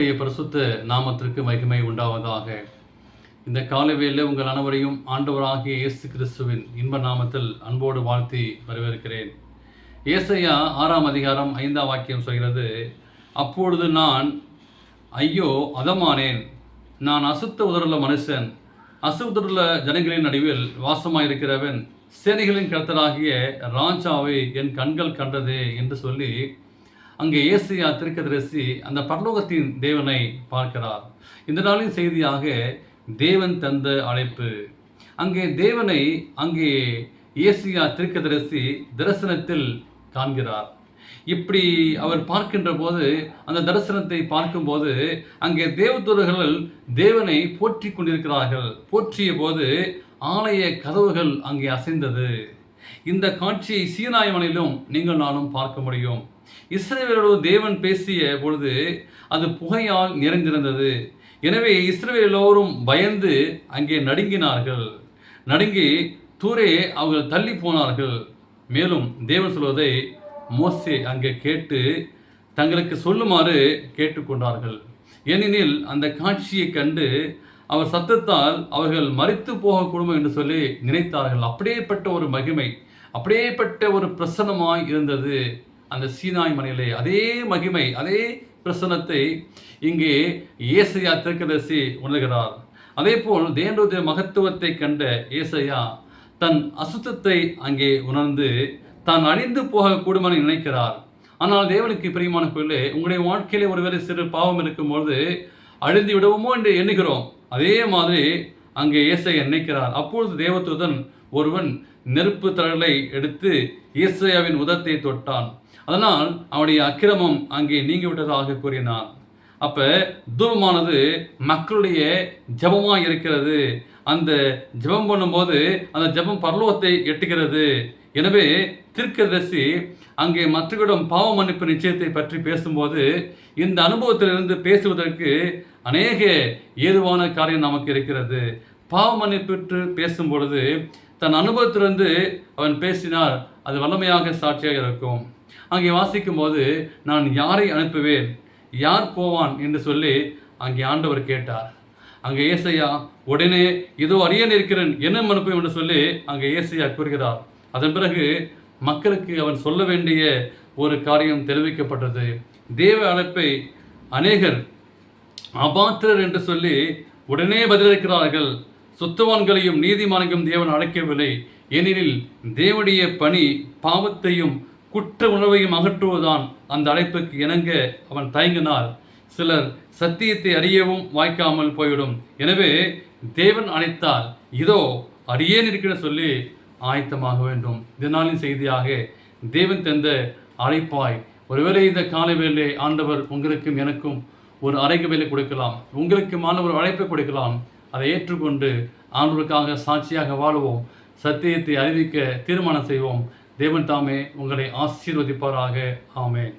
பரிசுத்த நாமத்திற்கு மகிமை உண்டாவதாக. இந்த காலவேளையில் உங்கள் அனைவரையும் ஆண்டவராகிய இயேசு கிறிஸ்துவின் இன்ப நாமத்தில் அன்போடு வாழ்த்தி வரவேற்கிறேன். ஏசாயா 6ஆம் அதிகாரம் 5ஆம் வாக்கியம் சொல்கிறது, அப்பொழுது நான் ஐயோ அதமானேன், நான் அசுத்த உதருள்ள மனுஷன், அசுத்தருள்ள ஜனங்களின் நடுவில் வாசமாயிருக்கிறவன், சேனைகளின் கர்த்தராகிய ராஜாவை என் கண்கள் கண்டதே என்று சொல்லி அங்கே ஏசாயா தீர்க்கதரிசி அந்த பரலோகத்தின் தேவனை பார்க்கிறார். இந்த நாளின் செய்தியாக தேவன் தந்த அழைப்பு. அங்கே தேவனை அங்கே ஏசாயா தீர்க்கதரிசி தரிசனத்தில் காண்கிறார். இப்படி அவர் பார்க்கின்ற போது, அந்த தரிசனத்தை பார்க்கும்போது அங்கே தேவதூதர்கள் தேவனை போற்றி கொண்டிருக்கிறார்கள். போற்றிய போது ஆலய கதவுகள் அங்கே அசைந்தது. இந்த காட்சியை சீனாய் மலையிலும் நீங்கள் நானும் பார்க்க முடியும். இஸ்ரவேலோடு தேவன் பேசிய பொழுது அது புகையால் நிறைந்திருந்தது. எனவே இஸ்ரவேல் எல்லோரும் பயந்து அங்கே நடுங்கினார்கள். நடுங்கி தூரே அவர்கள் தள்ளி போனார்கள். மேலும் தேவன் சொல்வதை மோசே அங்கே கேட்டு தங்களுக்கு சொல்லுமாறு கேட்டுக்கொண்டார்கள். ஏனெனில் அந்த காட்சியை கண்டு அவர் சத்தத்தால் அவர்கள் மரித்து போகக்கூடும் என்று சொல்லி நினைத்தார்கள். அப்படியேப்பட்ட ஒரு மகிமை, அப்படியேப்பட்ட ஒரு பிரசன்னமாய் இருந்தது அந்த சீனாய் மலையிலே. அதே மகிமை, அதே பிரசன்னத்தை இங்கே ஏசாயா தீர்க்கதரிசி உணர்கிறார். அதே போல் தேவனுடைய மகத்துவத்தை கண்ட ஏசாயா தன் அசுத்தத்தை அங்கே உணர்ந்து தான் அழிந்து போகக்கூடும் என நினைக்கிறார். ஆனால் தேவனுக்கு பிரியமான பிள்ளை, உங்களுடைய வாழ்க்கையிலே ஒருவேளை சிறு பாவம் இருக்கும்பொழுது அழிந்து விடுவோமோ என்று எண்ணுகிறோம். அதே மாதிரி அங்கே ஏசாயா நினைக்கிறார். அப்பொழுது தேவதூதன் ஒருவன் நெருப்பு தழலை எடுத்து ஏசாயாவின் உதத்தை தொட்டான். அதனால் அவனுடைய அக்கிரமம் அங்கே நீங்கிவிட்டதாக கூறினான். அப்ப தூபமானது மக்களுடைய ஜபமாக இருக்கிறது. அந்த ஜபம் பண்ணும்போது அந்த ஜபம் பரலோகத்தை எட்டுகிறது. எனவே தீர்க்கதரிசி அங்கே மற்றவரிடம் பாவ மன்னிப்பு நிச்சயத்தை பற்றி பேசும்போது இந்த அனுபவத்திலிருந்து பேசுவதற்கு அநேக ஏதுவான காரியம் நமக்கு இருக்கிறது. பாவ மன்னிப்பு பேசும் பொழுது தன் அனுபவத்திலிருந்து அவன் பேசினால் அது வல்லமையாக சாட்சியாக இருக்கும். அங்கே வாசிக்கும் போது நான் யாரை அனுப்புவேன், யார் போவான் என்று சொல்லி அங்கே ஆண்டவர் கேட்டார். அங்கே ஏசாயா உடனே இதோ அரியன் இருக்கிறேன், என்ன அனுப்புவேன் என்று சொல்லி அங்கே ஏசாயா கூறுகிறார். அதன் பிறகு மக்களுக்கு அவன் சொல்ல வேண்டிய ஒரு காரியம் தெரிவிக்கப்பட்டது. தேவ அழைப்பை அநேகர் அபாத்திரர் என்று சொல்லி உடனே பதிலளிக்கிறார்கள். சுத்தவான்களையும் நீதிமான்களையும் தேவன் அழைக்கவில்லை. ஏனெனில் தேவனுடைய பணி பாவத்தையும் குற்ற உணர்வையும் அகற்றுவதுதான். அந்த அழைப்புக்கு இணங்க அவன் தயங்கினால் சிலர் சத்தியத்தை அறியவும் வாய்க்காமல் போய்விடும். எனவே தேவன் அழைத்தால் இதோ அடியேன் இருக்கிற சொல்லி ஆயத்தமாக வேண்டும். இதனாலின் செய்தியாக தேவன் தந்த அழைப்பாய் ஒருவேளை இந்த காலை வேலை ஆண்டவர் உங்களுக்கும் எனக்கும் ஒரு அறைக்கு வேலை கொடுக்கலாம், உங்களுக்கு ஒரு அழைப்பை கொடுக்கலாம். அதை ஏற்றுக்கொண்டு ஆண்டவருக்காக சாட்சியாக வாழுவோம். சத்தியத்தை அறிவிக்க தீர்மானம் செய்வோம். தேவன் தாமே உங்களை ஆசீர்வதிப்பாராக. ஆமென்.